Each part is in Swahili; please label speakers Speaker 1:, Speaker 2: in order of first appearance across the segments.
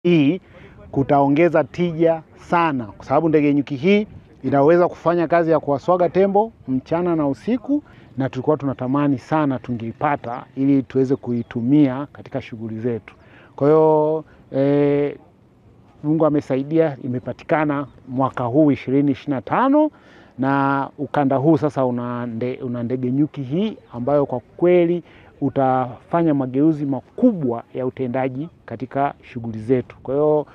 Speaker 1: hii kutaongeza tija sana, kwa sababu ndege nyuki hii inaweza kufanya kazi ya kuwaswaga tembo mchana na usiku, na tulikuwa tunatamani sana tungeipata ili tuweze kuitumia katika shughuli zetu. Kwa hiyo Mungu amesaidia, imepatikana mwaka huu 2025, na ukanda huu sasa una ndege nyuki hii ambayo kwa kweli utafanya mageuzi makubwa ya utendaji katika shughuli zetu. Kwa hiyo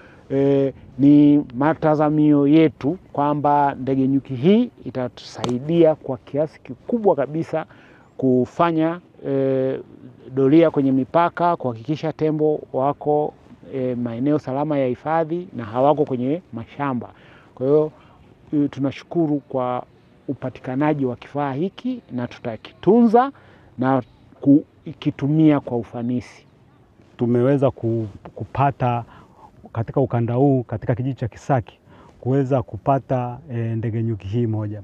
Speaker 1: ni matazamio yetu kwamba ndege nyuki hii itatusaidia kwa kiasi kikubwa kabisa kufanya doria kwenye mipaka, kuhakikisha tembo wako maeneo salama ya hifadhi na hawako kwenye mashamba. Kwa hiyo tunashukuru kwa upatikanaji wa kifaa hiki, na tutakitunza na kukitumia kwa ufanisi.
Speaker 2: Tumeweza kupata katika ukanda huu, katika kijiji cha Kisaki, kuweza kupata ndege nyuki hii moja,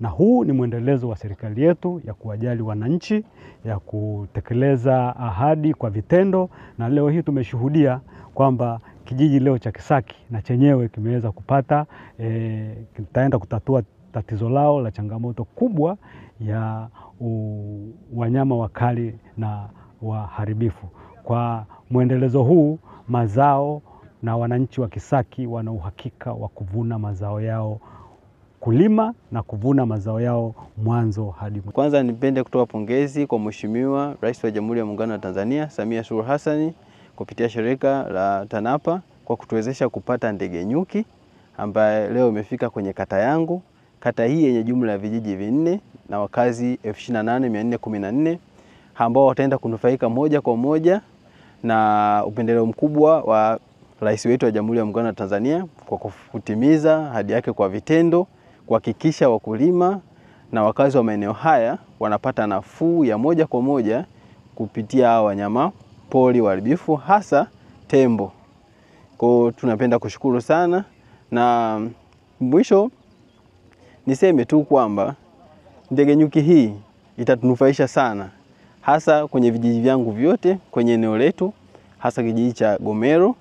Speaker 2: na huu ni mwendelezo wa serikali yetu ya kuwajali wananchi, ya kutekeleza ahadi kwa vitendo, na leo hii tumeshuhudia kwamba kijiji leo cha Kisaki na chenyewe kimeweza kupata kitaenda kutatua tatizo lao la changamoto kubwa ya wanyama wakali na waharibifu. Kwa mwendelezo huu, mazao na wananchi wa Kisaki wana uhakika wa kuvuna mazao yao, kulima na kuvuna mazao yao mwanzo hadi mwisho.
Speaker 3: Kwanza nipende kutoa pongezi kwa Mheshimiwa Rais wa Jamhuri ya Muungano wa Tanzania, Samia Suluhu Hassan, kupitia shirika la TANAPA kwa kutuwezesha kupata ndege nyuki ambaye leo imefika kwenye kata yangu. Kata hii yenye jumla ya vijiji 4 na wakazi 28,414 ambao wataenda kunufaika moja kwa moja na upendeleo mkubwa wa Rais wetu wa Jamhuri ya Muungano wa Tanzania kwa kutimiza ahadi yake kwa vitendo, kuhakikisha wakulima na wakazi wa maeneo haya wanapata nafuu ya moja kwa moja kupitia wanyama pori waharibifu, hasa tembo. Kwa tunapenda kushukuru sana, na mwisho niseme tu kwamba ndege nyuki hii itatunufaisha sana, hasa kwenye vijiji vyangu vyote kwenye eneo letu, hasa kijiji cha Gomero,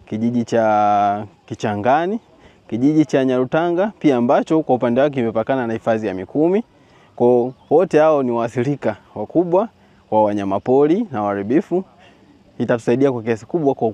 Speaker 3: kijiji cha Kichangani, kijiji cha Nyarutanga pia ambacho kwa upande wake kimepakana na hifadhi ya Mikumi. Kwa wote hao ni waathirika wakubwa wa wanyamapori na waharibifu. Itatusaidia kwa kiasi kubwa kwa